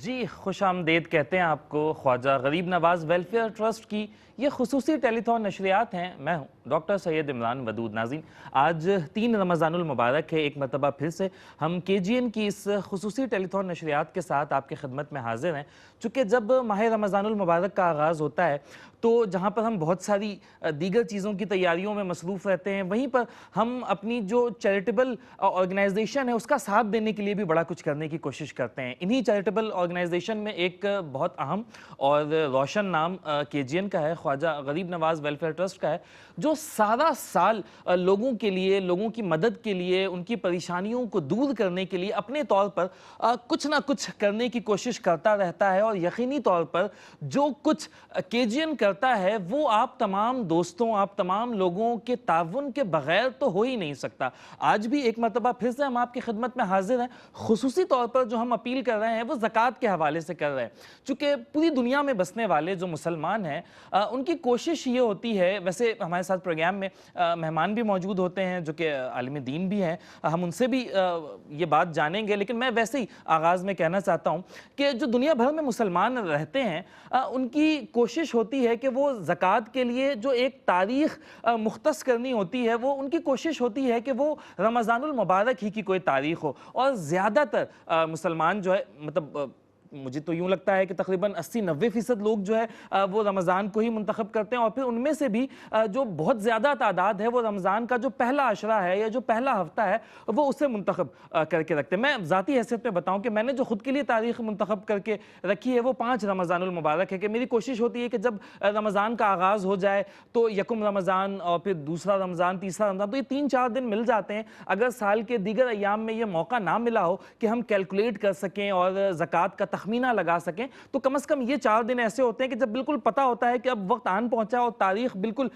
جی خوش آمدید کہتے ہیں آپ کو خواجہ غریب نواز ویلفیئر ٹرسٹ کی یہ خصوصی ٹیلی تھون نشریات ہیں۔ میں ہوں ڈاکٹر سید عمران ودود۔ ناظرین، آج 3 رمضان المبارک ہے۔ ایک مرتبہ پھر سے ہم KGN کی اس خصوصی ٹیلی تھون نشریات کے ساتھ آپ کی خدمت میں حاضر ہیں۔ چونکہ جب ماہ رمضان المبارک کا آغاز ہوتا ہے تو جہاں پر ہم بہت ساری دیگر چیزوں کی تیاریوں میں مصروف رہتے ہیں، وہیں پر ہم اپنی جو چیریٹیبل آرگنائزیشن ہے اس کا ساتھ دینے کے لیے بھی بڑا کچھ کرنے کی کوشش کرتے ہیں۔ انہی چیریٹیبل آرگنائزیشن میں ایک بہت اہم اور روشن نام KGN کا ہے، خواجہ غریب نواز ویلفیئر ٹرسٹ کا ہے، جو سارا سال لوگوں کے لیے، لوگوں کی مدد کے لیے، ان کی پریشانیوں کو دور کرنے کے لیے اپنے طور پر کچھ نہ کچھ کرنے کی کوشش کرتا رہتا ہے۔ اور یقینی طور پر جو کچھ KGN کرتا ہے وہ آپ تمام دوستوں، آپ تمام لوگوں کے تعاون کے بغیر تو ہو ہی نہیں سکتا۔ آج بھی ایک مرتبہ پھر سے ہم آپ کی خدمت میں حاضر ہیں۔ خصوصی طور پر جو ہم اپیل کر رہے ہیں وہ زکوٰۃ کے حوالے سے کر رہے ہیں، چونکہ پوری دنیا میں بسنے والے جو مسلمان ہیں ان کی کوشش یہ ہوتی ہے، ویسے ہمارے ساتھ پروگرام میں مہمان بھی موجود ہوتے ہیں جو کہ عالم دین بھی ہیں، ہم ان سے بھی یہ بات جانیں گے، لیکن میں ویسے ہی آغاز میں کہنا چاہتا ہوں کہ جو دنیا بھر میں مسلمان رہتے ہیں ان کی کوشش ہوتی ہے کہ وہ زکوٰۃ کے لیے جو ایک تاریخ مختص کرنی ہوتی ہے، وہ ان کی کوشش ہوتی ہے کہ وہ رمضان المبارک ہی کی کوئی تاریخ ہو۔ اور زیادہ تر مسلمان جو ہے، مطلب مجھے تو یوں لگتا ہے کہ تقریباً 80-90% لوگ جو ہے وہ رمضان کو ہی منتخب کرتے ہیں، اور پھر ان میں سے بھی جو بہت زیادہ تعداد ہے وہ رمضان کا جو پہلا عشرہ ہے یا جو پہلا ہفتہ ہے وہ اسے منتخب کر کے رکھتے ہیں۔ میں ذاتی حیثیت میں بتاؤں کہ میں نے جو خود کے لیے تاریخ منتخب کر کے رکھی ہے وہ 5 رمضان المبارک ہے، کہ میری کوشش ہوتی ہے کہ جب رمضان کا آغاز ہو جائے تو یکم رمضان اور پھر دوسرا رمضان، تیسرا رمضان، تو یہ 3-4 دن مل جاتے ہیں۔ اگر سال کے دیگر ایام میں یہ موقع نہ ملا ہو کہ ہم کیلکولیٹ کر سکیں اور زکوٰۃ کا تخمینہ لگا سکیں، تو کم از کم یہ 4 دن ایسے ہوتے ہیں کہ جب بالکل پتہ ہوتا ہے کہ اب وقت آن پہنچا اور تاریخ بالکل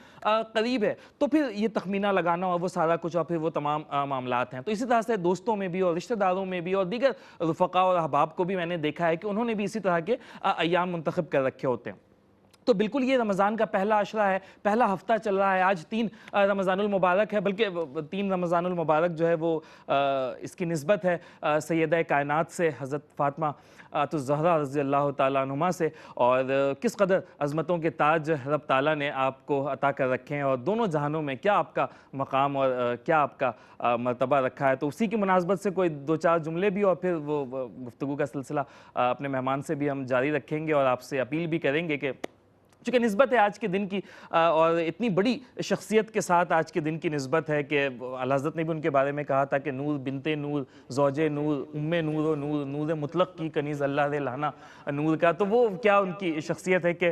قریب ہے، تو پھر یہ تخمینہ لگانا اور وہ سارا کچھ اور پھر وہ تمام معاملات ہیں۔ تو اسی طرح سے دوستوں میں بھی اور رشتہ داروں میں بھی اور دیگر رفقا اور احباب کو بھی میں نے دیکھا ہے کہ انہوں نے بھی اسی طرح کے ایام منتخب کر رکھے ہوتے ہیں۔ تو بالکل یہ رمضان کا پہلا عشرہ ہے، پہلا ہفتہ چل رہا ہے، آج 3 رمضان المبارک ہے، بلکہ 3 رمضان المبارک جو ہے وہ اس کی نسبت ہے سیدہ کائنات سے، حضرت فاطمہ الزہرا رضی اللہ تعالیٰ عنہما سے، اور کس قدر عظمتوں کے تاج رب تعالیٰ نے آپ کو عطا کر رکھے ہیں اور دونوں جہانوں میں کیا آپ کا مقام اور کیا آپ کا مرتبہ رکھا ہے۔ تو اسی کی مناسبت سے کوئی 2-4 جملے بھی اور پھر وہ گفتگو کا سلسلہ اپنے مہمان سے بھی ہم جاری رکھیں گے، اور آپ سے اپیل بھی کریں گے کہ چونکہ نسبت ہے آج کے دن کی، اور اتنی بڑی شخصیت کے ساتھ آج کے دن کی نسبت ہے کہ اعلیٰ حضرت نے بھی ان کے بارے میں کہا تھا کہ نور بنت نور، زوج نور، نور و نور، نور مطلق کی کنیز اللہ دے لانا نور کا۔ تو وہ کیا ان کی شخصیت ہے کہ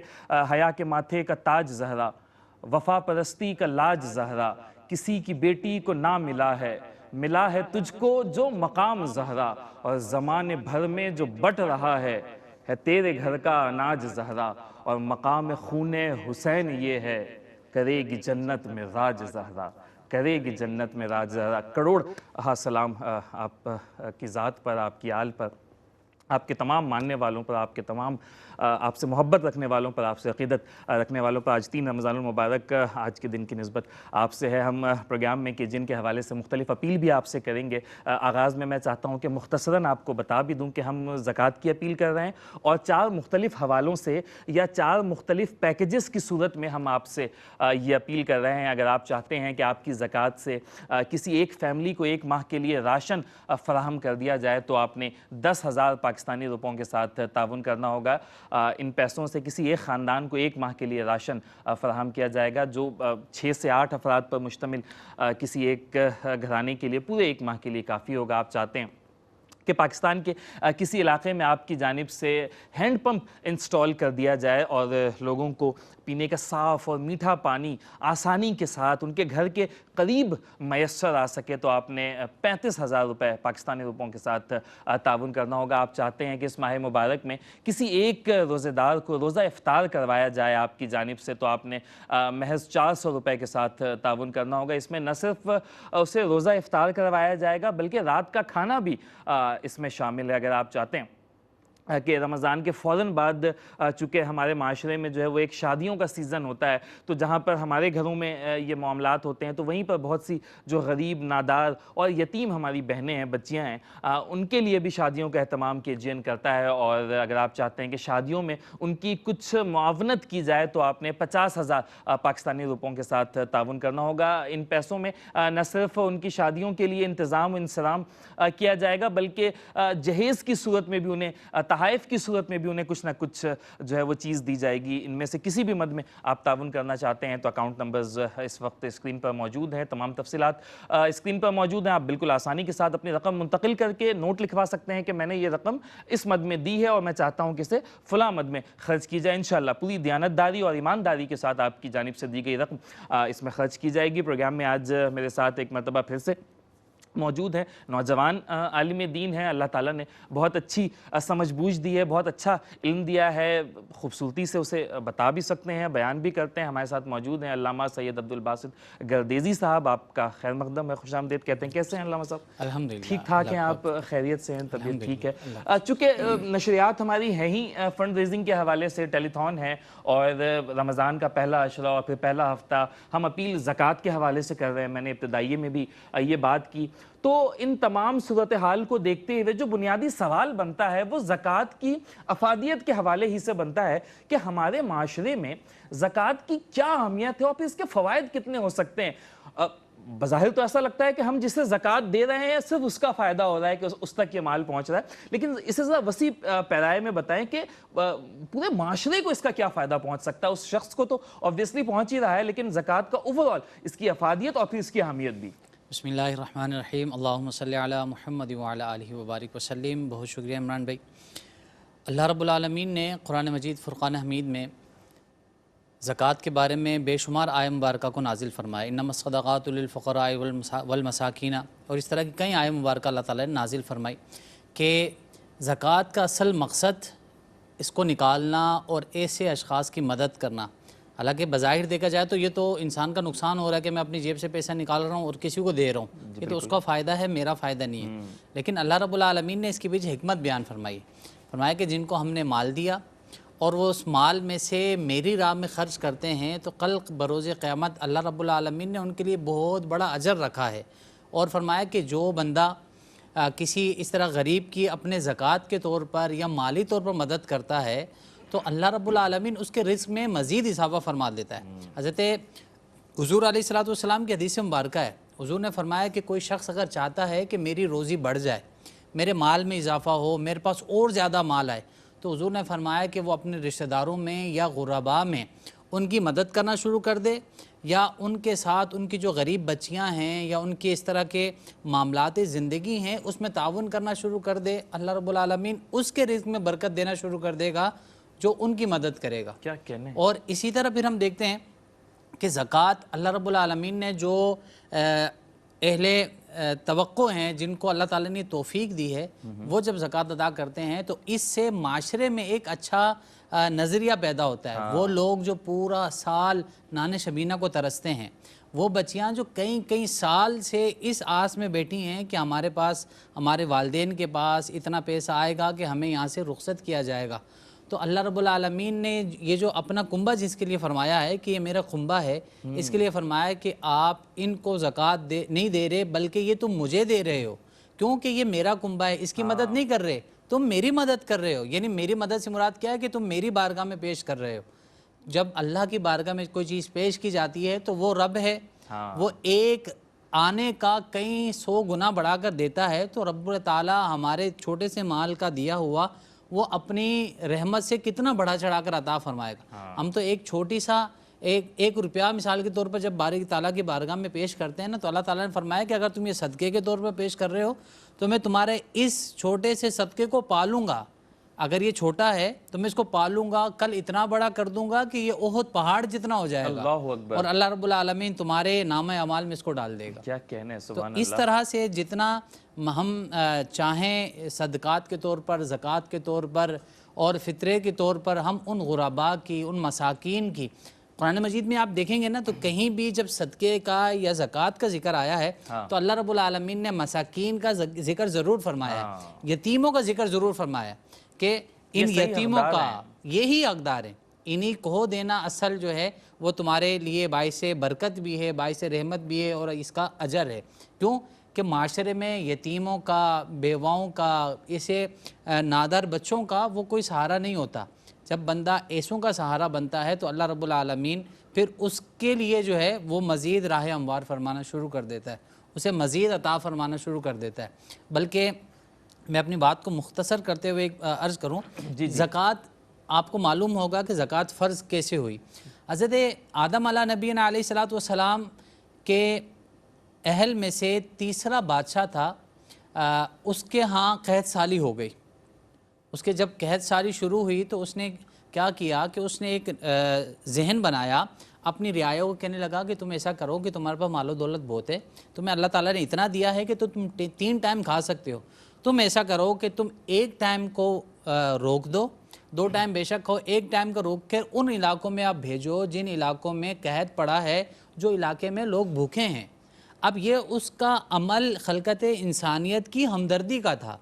حیا کے ماتھے کا تاج زہرا، وفا پرستی کا لاج زہرا، کسی کی بیٹی کو نہ ملا ہے تجھ کو جو مقام زہرا، اور زمانے بھر میں جو بٹ رہا ہے تیرے گھر کا اناج زہرا، اور مقام خون حسین یہ ہے کرے گی جنت میں راج زہرا، کرے گی جنت میں راج زہرا۔ کروڑ سلام آپ کی ذات پر، آپ کی آل پر، آپ کے تمام ماننے والوں پر، آپ کے تمام آپ سے محبت رکھنے والوں پر، آپ سے عقیدت رکھنے والوں پر۔ آج 3 رمضان المبارک آج کے دن کی نسبت آپ سے ہے۔ ہم پروگرام میں KGN کے حوالے سے مختلف اپیل بھی آپ سے کریں گے۔ آغاز میں چاہتا ہوں کہ مختصراً آپ کو بتا بھی دوں کہ ہم زکوٰۃ کی اپیل کر رہے ہیں، اور 4 مختلف حوالوں سے یا 4 مختلف پیکیجز کی صورت میں ہم آپ سے یہ اپیل کر رہے ہیں۔ اگر آپ چاہتے ہیں کہ آپ کی زکوٰۃ سے کسی ایک فیملی کو 1 ماہ کے لیے راشن فراہم کر دیا جائے تو آپ نے 10,000 پاکستانی روپوں کے ساتھ تعاون کرنا ہوگا۔ ان پیسوں سے کسی ایک خاندان کو 1 ماہ کے لیے راشن فراہم کیا جائے گا، جو 6 سے 8 افراد پر مشتمل کسی ایک گھرانے کے لیے پورے 1 ماہ کے لیے کافی ہوگا۔ آپ چاہتے ہیں کہ پاکستان کے کسی علاقے میں آپ کی جانب سے ہینڈ پمپ انسٹال کر دیا جائے اور لوگوں کو پینے کا صاف اور میٹھا پانی آسانی کے ساتھ ان کے گھر کے قریب میسر آ سکے، تو آپ نے 35,000 روپے پاکستانی روپوں کے ساتھ تعاون کرنا ہوگا۔ آپ چاہتے ہیں کہ اس ماہ مبارک میں کسی ایک روزے دار کو روزہ افطار کروایا جائے آپ کی جانب سے، تو آپ نے محض 400 روپے کے ساتھ تعاون کرنا ہوگا۔ اس میں نہ صرف اسے روزہ افطار کروایا جائے گا بلکہ رات کا کھانا بھی اس میں شامل ہے۔ اگر آپ چاہتے ہیں کہ رمضان کے فوراً بعد چونکہ ہمارے معاشرے میں جو ہے وہ ایک شادیوں کا سیزن ہوتا ہے، تو جہاں پر ہمارے گھروں میں یہ معاملات ہوتے ہیں، تو وہیں پر بہت سی جو غریب، نادار اور یتیم ہماری بہنیں ہیں، بچیاں ہیں، ان کے لیے بھی شادیوں کا اہتمام KGN کرتا ہے۔ اور اگر آپ چاہتے ہیں کہ شادیوں میں ان کی کچھ معاونت کی جائے تو آپ نے 50,000 پاکستانی روپوں کے ساتھ تعاون کرنا ہوگا۔ ان پیسوں میں نہ صرف ان کی شادیوں کے لیے انتظام و انصرام کیا جائے گا، بلکہ جہیز کی صورت میں بھی انہیں، تحائف کی صورت میں بھی انہیں کچھ نہ کچھ جو ہے وہ چیز دی جائے گی۔ ان میں سے کسی بھی مد میں آپ تعاون کرنا چاہتے ہیں تو اکاؤنٹ نمبرز اس وقت اسکرین پر موجود ہیں، تمام تفصیلات اسکرین پر موجود ہیں۔ آپ بالکل آسانی کے ساتھ اپنی رقم منتقل کر کے نوٹ لکھوا سکتے ہیں کہ میں نے یہ رقم اس مد میں دی ہے اور میں چاہتا ہوں کہ اسے فلاں مد میں خرچ کی جائے۔ انشاءاللہ پوری دیانتداری اور ایمانداری کے ساتھ آپ کی جانب سے دی گئی رقم اس میں خرچ کی جائے گی۔ پروگرام میں آج میرے ساتھ ایک مرتبہ پھر سے موجود ہے نوجوان عالم دین ہیں، اللہ تعالیٰ نے بہت اچھی سمجھ بوجھ دی ہے، بہت اچھا علم دیا ہے، خوبصورتی سے اسے بتا بھی سکتے ہیں، بیان بھی کرتے ہیں۔ ہمارے ساتھ موجود ہیں علامہ سید عبدالباسط گردیزی صاحب، آپ کا خیر مقدم ہے، خوش آمدید کہتے ہیں۔ کیسے ہیں علامہ صاحب؟ الحمدللہ ٹھیک ٹھاک ہیں آپ؟ خیریت سے ہیں؟ طبیعت ٹھیک ہے؟ چونکہ نشریات ہماری ہیں ہی فنڈ ریزنگ کے حوالے سے، ٹیلی تھون ہے اور رمضان کا پہلا عشرہ اور پھر پہلا ہفتہ ہم اپیل زکوٰۃ کے حوالے سے کر رہے ہیں، میں نے ابتدائیے میں بھی یہ بات کی۔ تو ان تمام صورتحال کو دیکھتے ہوئے جو بنیادی سوال بنتا ہے وہ زکوٰۃ کی افادیت کے حوالے ہی سے بنتا ہے کہ ہمارے معاشرے میں زکوٰۃ کی کیا اہمیت ہے اور پھر اس کے فوائد کتنے ہو سکتے ہیں۔ بظاہر تو ایسا لگتا ہے کہ ہم جسے زکوٰۃ دے رہے ہیں صرف اس کا فائدہ ہو رہا ہے کہ اس تک یہ مال پہنچ رہا ہے، لیکن اسے ذرا وسیع پیرائے میں بتائیں کہ پورے معاشرے کو اس کا کیا فائدہ پہنچ سکتا ہے۔ اس شخص کو تو آبویسلی پہنچ ہی رہا ہے، لیکن زکوٰۃ کا اوور آل اس کی افادیت اور پھر اس کی اہمیت بھی۔ بسم اللہ الرحمن الرحیم، اللہم صلی علی محمد وعلی آلہ وبارک وسلم۔ بہت شکریہ عمران بھائی۔ اللہ رب العالمین نے قرآن مجید فرقان حمید میں زکوٰۃ کے بارے میں بے شمار آیے مبارکہ کو نازل فرمایا، انما الصدقات للفقراء والمساکین، اور اس طرح کی کئی آیے مبارکہ اللہ تعالیٰ نے نازل فرمائی کہ زکوٰۃ کا اصل مقصد اس کو نکالنا اور ایسے اشخاص کی مدد کرنا۔ حالانکہ بظاہر دیکھا جائے تو یہ تو انسان کا نقصان ہو رہا ہے کہ میں اپنی جیب سے پیسہ نکال رہا ہوں اور کسی کو دے رہا ہوں، یہ تو اس کا فائدہ ہے، میرا فائدہ نہیں ہے۔ لیکن اللہ رب العالمین نے اس کے پیچھے حکمت بیان فرمایا کہ جن کو ہم نے مال دیا اور وہ اس مال میں سے میری راہ میں خرچ کرتے ہیں تو کل بروز قیامت اللہ رب العالمین نے ان کے لیے بہت بڑا اجر رکھا ہے، اور فرمایا کہ جو بندہ کسی اس طرح غریب کی اپنے زکوٰۃ کے طور پر یا مالی طور پر مدد کرتا ہے تو اللہ رب العالمین اس کے رزق میں مزید اضافہ فرما دیتا ہے۔ حضرت حضور علیہ الصلوۃ والسلام کی حدیث مبارکہ ہے، حضور نے فرمایا کہ کوئی شخص اگر چاہتا ہے کہ میری روزی بڑھ جائے، میرے مال میں اضافہ ہو، میرے پاس اور زیادہ مال آئے، تو حضور نے فرمایا کہ وہ اپنے رشتہ داروں میں یا غرباء میں ان کی مدد کرنا شروع کر دے، یا ان کے ساتھ ان کی جو غریب بچیاں ہیں یا ان کی اس طرح کے معاملات زندگی ہیں اس میں تعاون کرنا شروع کر دے۔ اللہ رب العالمین اس کے رزق میں برکت دینا شروع کر دے گا جو ان کی مدد کرے گا۔ کیا کہنے۔ اور اسی طرح پھر ہم دیکھتے ہیں کہ زکوٰۃ اللہ رب العالمین نے جو اہل توقع ہیں جن کو اللہ تعالیٰ نے توفیق دی ہے، وہ جب زکوٰۃ ادا کرتے ہیں تو اس سے معاشرے میں ایک اچھا نظریہ پیدا ہوتا ہے۔ وہ لوگ جو پورا سال نان شبینہ کو ترستے ہیں، وہ بچیاں جو کئی سال سے اس آس میں بیٹھی ہیں کہ ہمارے پاس، ہمارے والدین کے پاس اتنا پیسہ آئے گا کہ ہمیں یہاں سے رخصت کیا جائے گا، تو اللہ رب العالمین نے یہ جو اپنا کنبہ جس کے لیے فرمایا ہے کہ یہ میرا کنبہ ہے، اس کے لیے فرمایا ہے کہ آپ ان کو زکوٰۃ نہیں دے رہے بلکہ یہ تم مجھے دے رہے ہو، کیونکہ یہ میرا کنبہ ہے، اس کی مدد نہیں کر رہے، تم میری مدد کر رہے ہو۔ یعنی میری مدد سے مراد کیا ہے کہ تم میری بارگاہ میں پیش کر رہے ہو۔ جب اللہ کی بارگاہ میں کوئی چیز پیش کی جاتی ہے تو وہ رب ہے، وہ ایک آنے کا کئی 100 گنا بڑھا کر دیتا ہے، تو رب تعالیٰ ہمارے چھوٹے سے مال کا دیا ہوا وہ اپنی رحمت سے کتنا بڑھا چڑھا کر عطا فرمائے گا۔ ہم تو ایک چھوٹی سا ایک روپیہ مثال کے طور پر جب باری تعالیٰ کی بارگاہ میں پیش کرتے ہیں نا، تو اللہ تعالیٰ نے فرمایا کہ اگر تم یہ صدقے کے طور پر پیش کر رہے ہو تو میں تمہارے اس چھوٹے سے صدقے کو پالوں گا، اگر یہ چھوٹا ہے تو میں اس کو پالوں گا، کل اتنا بڑا کر دوں گا کہ یہ احد پہاڑ جتنا ہو جائے گا، اور اللہ رب العالمین تمہارے نامہ اعمال میں اس کو ڈال دے گا۔ کیا کہنے، سبحان اللہ۔ تو اس طرح سے جتنا ہم چاہیں صدقات کے طور پر، زکوٰۃ کے طور پر اور فطرے کے طور پر ہم ان غرباء کی، ان مساکین کی، قرآن مجید میں آپ دیکھیں گے نا تو کہیں بھی جب صدقے کا یا زکوٰۃ کا ذکر آیا ہے تو اللہ رب العالمین نے مساکین کا ذکر ضرور فرمایا ہے، یتیموں کا ذکر ضرور فرمایا کہ ان صحیح یتیموں حقدار کا ہیں۔ یہی حقدار ہیں، انہی کو دینا اصل جو ہے وہ تمہارے لیے باعث برکت بھی ہے، باعث رحمت بھی ہے، اور اس کا اجر ہے۔ کیوں کہ معاشرے میں یتیموں کا، بیواؤں کا، اسے نادر بچوں کا وہ کوئی سہارا نہیں ہوتا۔ جب بندہ ایسوں کا سہارا بنتا ہے تو اللہ رب العالمین پھر اس کے لیے جو ہے وہ مزید راہ ہموار فرمانا شروع کر دیتا ہے، اسے مزید عطا فرمانا شروع کر دیتا ہے۔ بلکہ میں اپنی بات کو مختصر کرتے ہوئے ایک عرض کروں، زکوٰۃ آپ کو معلوم ہوگا کہ زکوٰۃ فرض کیسے ہوئی۔ حضرت آدم علیہ نبینا علیہ الصلوۃ والسلام کے اہل میں سے تیسرا بادشاہ تھا، اس کے ہاں قحط سالی ہو گئی۔ اس کے جب قحط سالی شروع ہوئی تو اس نے کیا کیا کہ اس نے ایک ذہن بنایا، اپنی رعایا کو کہنے لگا کہ تم ایسا کرو کہ تمہارے پاس مال و دولت بہت ہے، تمہیں اللہ تعالیٰ نے اتنا دیا ہے کہ تم 3 ٹائم کھا سکتے ہو، تم ایسا کرو کہ تم 1 ٹائم کو روک دو، 2 ٹائم بے شک کھاؤ، 1 ٹائم کو روک کر ان علاقوں میں آپ بھیجو جن علاقوں میں قحط پڑا ہے، جو علاقے میں لوگ بھوکے ہیں۔ اب یہ اس کا عمل خلقت انسانیت کی ہمدردی کا تھا۔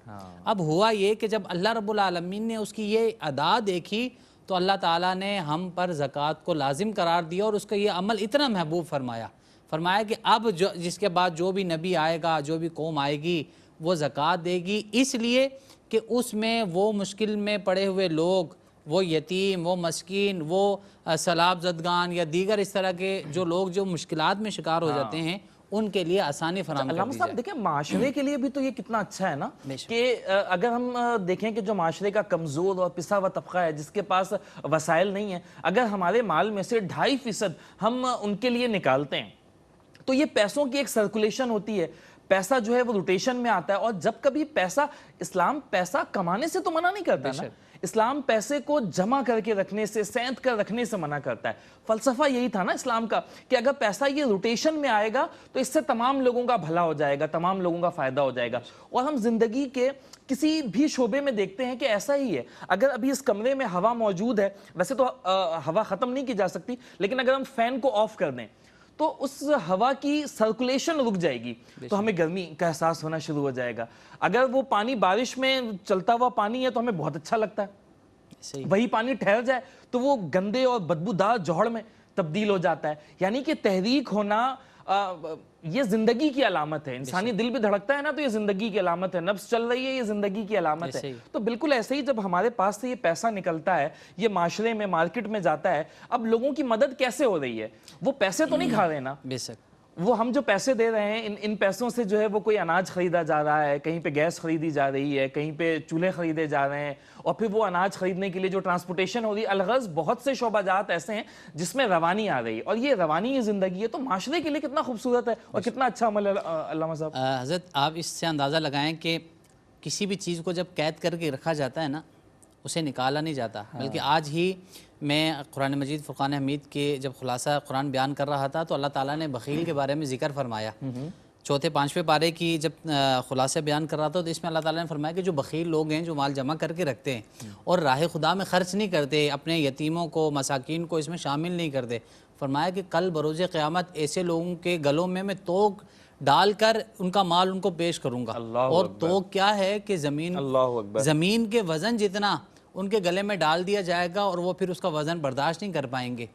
اب ہوا یہ کہ جب اللہ رب العالمین نے اس کی یہ ادا دیکھی تو اللہ تعالیٰ نے ہم پر زکوٰۃ کو لازم قرار دیا، اور اس کا یہ عمل اتنا محبوب فرمایا کہ اب جس کے بعد جو بھی نبی آئے گا، جو بھی قوم آئے گی، وہ زکوٰۃ دے گی، اس لیے کہ اس میں وہ مشکل میں پڑے ہوئے لوگ، وہ یتیم، وہ مسکین، وہ سیلاب زدگان یا دیگر اس طرح کے جو لوگ جو مشکلات میں شکار ہو جاتے ہیں، ان کے لیے آسانی فراہم کر علامہ دی صاحب جائے۔ دیکھیں، معاشرے کے لیے بھی تو یہ کتنا اچھا ہے نا کہ اگر ہم دیکھیں کہ جو معاشرے کا کمزور اور پسا ہوا طبقہ ہے، جس کے پاس وسائل نہیں ہیں، اگر ہمارے مال میں سے 2.5% ہم ان کے لیے نکالتے ہیں تو یہ پیسوں کی ایک سرکولیشن ہوتی ہے، پیسہ جو ہے وہ روٹیشن میں آتا ہے۔ اور جب کبھی پیسہ، اسلام پیسہ کمانے سے تو منع نہیں کرتا نا، اسلام پیسے کو جمع کر کے رکھنے سے، سینت کر رکھنے سے منع کرتا ہے۔ فلسفہ یہی تھا نا اسلام کا کہ اگر پیسہ یہ روٹیشن میں آئے گا تو اس سے تمام لوگوں کا بھلا ہو جائے گا، تمام لوگوں کا فائدہ ہو جائے گا۔ اور ہم زندگی کے کسی بھی شعبے میں دیکھتے ہیں کہ ایسا ہی ہے۔ اگر ابھی اس کمرے میں ہوا موجود ہے، ویسے تو ہوا ختم نہیں کی جا سکتی، لیکن اگر ہم فین کو آف کر دیں تو اس ہوا کی سرکولیشن رک جائے گی، تو ہمیں گرمی کا احساس ہونا شروع ہو جائے گا۔ اگر وہ پانی بارش میں چلتا ہوا پانی ہے تو ہمیں بہت اچھا لگتا ہے، وہی پانی ٹھہر جائے تو وہ گندے اور بدبودار جوہڑ میں تبدیل ہو جاتا ہے۔ یعنی کہ تحریک ہونا یہ زندگی کی علامت ہے۔ انسانی دل بھی دھڑکتا ہے نا تو یہ زندگی کی علامت ہے، نفس چل رہی ہے یہ زندگی کی علامت ہے۔ تو بالکل ایسے ہی جب ہمارے پاس سے یہ پیسہ نکلتا ہے، یہ معاشرے میں، مارکیٹ میں جاتا ہے، اب لوگوں کی مدد کیسے ہو رہی ہے؟ وہ پیسے تو نہیں کھا رہے نا، بے شک وہ ہم جو پیسے دے رہے ہیں ان پیسوں سے جو ہے وہ کوئی اناج خریدا جا رہا ہے، کہیں پہ گیس خریدی جا رہی ہے، کہیں پہ چولہے خریدے جا رہے ہیں، اور پھر وہ اناج خریدنے کے لیے جو ٹرانسپورٹیشن ہو رہی ہے، الغرض بہت سے شعبہ جات ایسے ہیں جس میں روانی آ رہی ہے، اور یہ روانی یہ زندگی ہے۔ تو معاشرے کے لیے کتنا خوبصورت ہے اور کتنا اچھا عمل ہے علامہ صاحب۔ حضرت آپ اس سے اندازہ لگائیں کہ کسی بھی چیز کو جب قید کر کے رکھا جاتا ہے نا، اسے نکالا نہیں جاتا، بلکہ آج ہی میں قرآن مجید فرقان حمید کے جب خلاصہ قرآن بیان کر رہا تھا تو اللہ تعالیٰ نے بخیل کے بارے میں ذکر فرمایا۔ 4-5 پارے کی جب خلاصہ بیان کر رہا تھا تو اس میں اللہ تعالیٰ نے فرمایا کہ جو بخیل لوگ ہیں، جو مال جمع کر کے رکھتے ہیں اور راہ خدا میں خرچ نہیں کرتے، اپنے یتیموں کو، مساکین کو اس میں شامل نہیں کرتے، فرمایا کہ کل بروز قیامت ایسے لوگوں کے گلوں میں توق ڈال کر ان کا مال ان کو پیش کروں گا۔ اور توق کیا ہے کہ زمین کے وزن جتنا ان کے گلے میں ڈال دیا جائے گا، اور وہ پھر اس کا وزن برداشت نہیں کر پائیں گے۔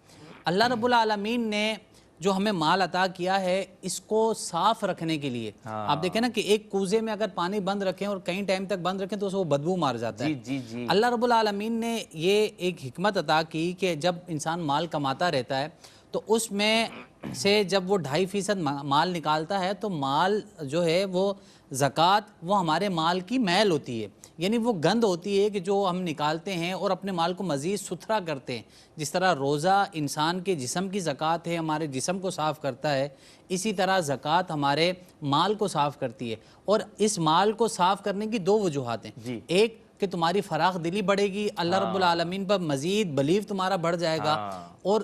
اللہ رب العالمین نے جو ہمیں مال عطا کیا ہے، اس کو صاف رکھنے کے لیے آپ دیکھیں نا کہ ایک کوزے میں اگر پانی بند رکھیں اور کئی ٹائم تک بند رکھیں تو اسے وہ بدبو مار جاتا ہے۔ اللہ رب العالمین نے یہ ایک حکمت عطا کی کہ جب انسان مال کماتا رہتا ہے تو اس میں سے جب وہ 2.5% مال نکالتا ہے تو مال جو ہے وہ زکوٰۃ وہ ہمارے مال کی میل ہوتی ہے، یعنی وہ گند ہوتی ہے کہ جو ہم نکالتے ہیں اور اپنے مال کو مزید ستھرا کرتے ہیں۔ جس طرح روزہ انسان کے جسم کی زکوٰۃ ہے، ہمارے جسم کو صاف کرتا ہے، اسی طرح زکوٰۃ ہمارے مال کو صاف کرتی ہے۔ اور اس مال کو صاف کرنے کی 2 وجوہات ہیں، ایک کہ تمہاری فراخ دلی بڑھے گی، اللہ رب العالمین پر مزید بلیف تمہارا بڑھ جائے گا، اور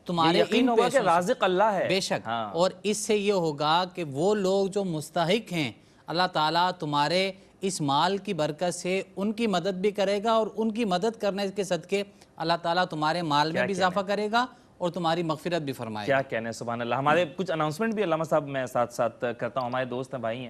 تمہارے یقین ہوگا کہ رازق اللہ ہے، بے شک، اور اس سے یہ ہوگا کہ وہ لوگ جو مستحق ہیں، اللہ تعالیٰ تمہارے اس مال کی برکت سے ان کی مدد بھی کرے گا، اور ان کی مدد کرنے کے صدقے اللہ تعالیٰ تمہارے مال میں بھی اضافہ کرے گا اور تمہاری مغفرت بھی فرمائے گا۔ کیا کہنے، سبحان اللہ۔ ہمارے کچھ اناؤنسمنٹ بھی علامہ صاحب میں ساتھ ساتھ کرتا ہوں، ہمارے دوست ہیں، بھائی ہیں۔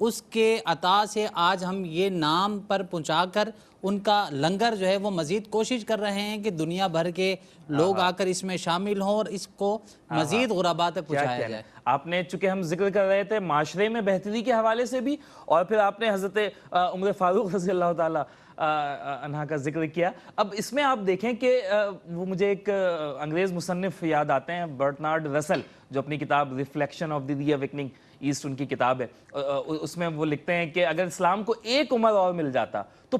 اس کے عطا سے آج ہم یہ نام پر پہنچا کر ان کا لنگر جو ہے وہ مزید کوشش کر رہے ہیں کہ دنیا بھر کے لوگ آ کر اس میں شامل ہوں اور اس کو مزید غربا تک پہنچایا جائے۔ آپ نے چونکہ ہم ذکر کر رہے تھے معاشرے میں بہتری کے حوالے سے بھی، اور پھر آپ نے حضرت عمر فاروق رضی اللہ تعالی عنہ کا ذکر کیا۔ اب اس میں آپ دیکھیں کہ وہ مجھے ایک انگریز مصنف یاد آتے ہیں، برٹنارڈ رسل، جو اپنی کتاب reflection of the reawakening east ان کی کتاب ہے، اس میں وہ لکھتے ہیں کہ اگر اسلام کو ایک عمر اور مل جاتا تو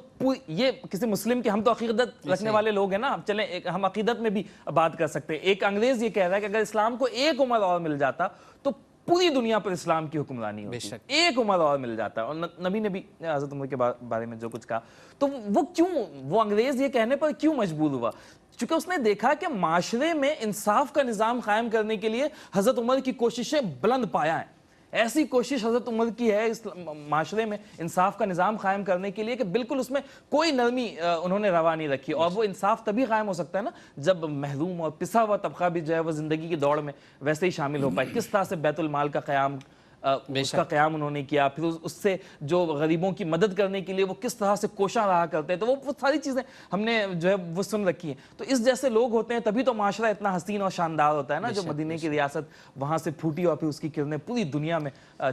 یہ کسی مسلم کے، ہم تو عقیدت رکھنے والے لوگ ہیں نا، اب چلیں ہم عقیدت میں بھی بات کر سکتے ہیں، ایک انگریز یہ کہہ رہا ہے کہ اگر اسلام کو ایک عمر اور مل جاتا تو پوری دنیا پر اسلام کی حکمرانی ہوتی، ایک عمر اور مل جاتا ہے۔ اور نبی نے بھی حضرت عمر کے بارے میں جو کچھ کہا، تو وہ انگریز یہ کہنے پر کیوں مجبور ہوا؟ چونکہ اس نے دیکھا کہ معاشرے میں انصاف کا نظام قائم کرنے کے لیے حضرت عمر کی کوششیں بلند پایا ہیں۔ ایسی کوشش حضرت عمر کی ہے اس معاشرے میں انصاف کا نظام قائم کرنے کے لیے کہ بالکل اس میں کوئی نرمی انہوں نے روا نہیں رکھی، اور وہ انصاف تبھی قائم ہو سکتا ہے نا جب محروم اور پسا ہوا طبقہ بھی جو ہے وہ زندگی کی دوڑ میں ویسے ہی شامل ہو پائے۔ کس طرح سے بیت المال کا قیام، اس کا قیام انہوں نے کیا، پھر اس سے جو غریبوں کی مدد کرنے کے لیے وہ کس طرح سے کوشاں رہا کرتے ہیں، تو وہ ساری چیزیں ہم نے جو ہے وہ سن رکھی ہیں۔ تو اس جیسے لوگ ہوتے ہیں تبھی تو معاشرہ اتنا حسین اور شاندار ہوتا ہے نا، جو مدینے کی ریاست وہاں سے پھوٹی اور پھر اس کی کرنیں پوری دنیا میں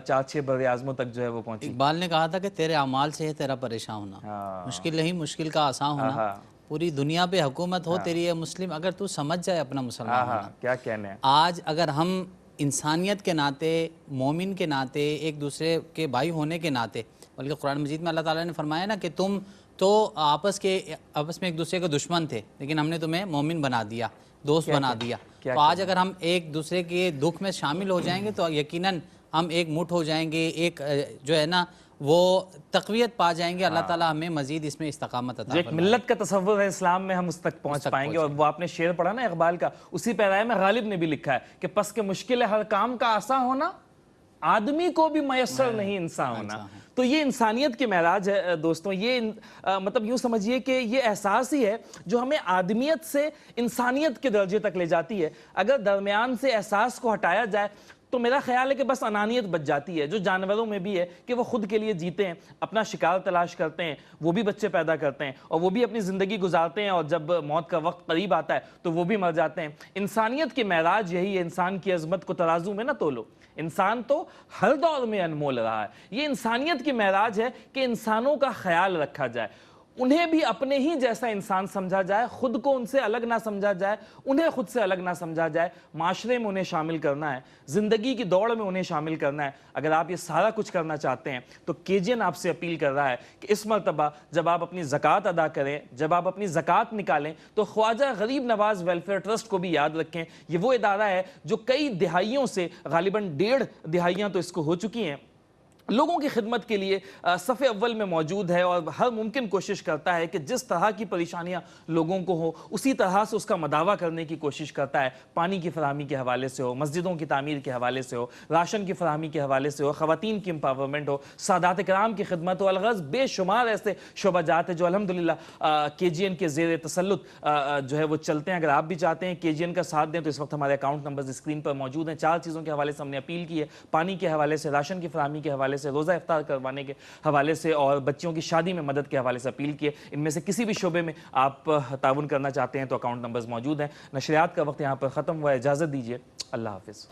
4-6 بر اعظموں تک جو ہے وہ پہنچی۔ اقبال نے کہا تھا کہ تیرے اعمال سے ہے تیرا پریشان ہونا، مشکل نہیں مشکل کا آسان ہونا، پوری دنیا پہ حکومت ہو تیری ہے مسلم، اگر تو سمجھ جائے اپنا مسلمان ہونا۔ کیا کہنے ہیں آج اگر ہم انسانیت کے ناطے، مومن کے ناطے، ایک دوسرے کے بھائی ہونے کے ناطے، بلکہ قرآن مجید میں اللہ تعالیٰ نے فرمایا نا کہ تم تو آپس میں ایک دوسرے کے دشمن تھے، لیکن ہم نے تمہیں مومن بنا دیا، دوست بنا دیا۔ تو آج اگر ہم ایک دوسرے کے دکھ میں شامل ہو جائیں گے تو یقیناً ہم ایک مٹھ ہو جائیں گے، ایک جو ہے نا وہ تقویت پا جائیں گے۔ اللہ تعالیٰ ہمیں مزید اس میں استقامت عطا جو ایک ملت کا تصور ہے اسلام میں، ہم اس تک پہنچ پائیں گے۔ اور وہ آپ نے شعر پڑھا نا اقبال کا، اسی پیرائے میں غالب نے بھی لکھا ہے کہ پس کہ مشکل ہے ہر کام کا آسان ہونا، آدمی کو بھی میسر نہیں انسان ہونا۔ تو یہ انسانیت کی معراج ہے دوستوں، یہ مطلب یوں سمجھیے کہ یہ احساس ہی ہے جو ہمیں آدمیت سے انسانیت کے درجے تک لے جاتی ہے۔ اگر درمیان سے احساس کو ہٹایا جائے تو میرا خیال ہے کہ بس انانیت بچ جاتی ہے، جو جانوروں میں بھی ہے کہ وہ خود کے لیے جیتے ہیں، اپنا شکار تلاش کرتے ہیں، وہ بھی بچے پیدا کرتے ہیں اور وہ بھی اپنی زندگی گزارتے ہیں، اور جب موت کا وقت قریب آتا ہے تو وہ بھی مر جاتے ہیں۔ انسانیت کی معراج یہی ہے، انسان کی عظمت کو ترازو میں نہ تولو، انسان تو ہر دور میں انمول رہا ہے۔ یہ انسانیت کی معراج ہے کہ انسانوں کا خیال رکھا جائے، انہیں بھی اپنے ہی جیسا انسان سمجھا جائے، خود کو ان سے الگ نہ سمجھا جائے، انہیں خود سے الگ نہ سمجھا جائے، معاشرے میں انہیں شامل کرنا ہے، زندگی کی دوڑ میں انہیں شامل کرنا ہے۔ اگر آپ یہ سارا کچھ کرنا چاہتے ہیں تو KGN آپ سے اپیل کر رہا ہے کہ اس مرتبہ جب آپ اپنی زکوٰۃ ادا کریں، جب آپ اپنی زکوٰۃ نکالیں تو خواجہ غریب نواز ویلفیئر ٹرسٹ کو بھی یاد رکھیں۔ یہ وہ ادارہ ہے جو کئی دہائیوں سے، غالباً 1.5 دہائیاں تو اس کو ہو چکی ہیں، لوگوں کی خدمت کے لیے صف اول میں موجود ہے، اور ہر ممکن کوشش کرتا ہے کہ جس طرح کی پریشانیاں لوگوں کو ہو اسی طرح سے اس کا مداوع کرنے کی کوشش کرتا ہے۔ پانی کی فراہمی کے حوالے سے ہو، مسجدوں کی تعمیر کے حوالے سے ہو، راشن کی فراہمی کے حوالے سے ہو، خواتین کی امپاورمنٹ ہو، سادات کرام کی خدمت ہو، الغرض بے شمار ایسے شعبہ جات ہیں جو الحمدللہ KGN کے زیر تسلط جو ہے وہ چلتے ہیں۔ اگر آپ بھی چاہتے ہیں KGN کا ساتھ دیں تو اس وقت ہمارے اکاؤنٹ نمبرز اسکرین پر موجود ہیں۔ 4 چیزوں کے حوالے سے ہم نے اپیل کی ہے، پانی کے حوالے سے، راشن کی فراہمی کے حوالے سے، روزہ افطار کروانے کے حوالے سے، اور بچیوں کی شادی میں مدد کے حوالے سے اپیل کی ہے۔ ان میں سے کسی بھی شعبے میں آپ تعاون کرنا چاہتے ہیں تو اکاؤنٹ نمبرز موجود ہیں۔ نشریات کا وقت یہاں پر ختم ہوا ہے، اجازت دیجیے، اللہ حافظ۔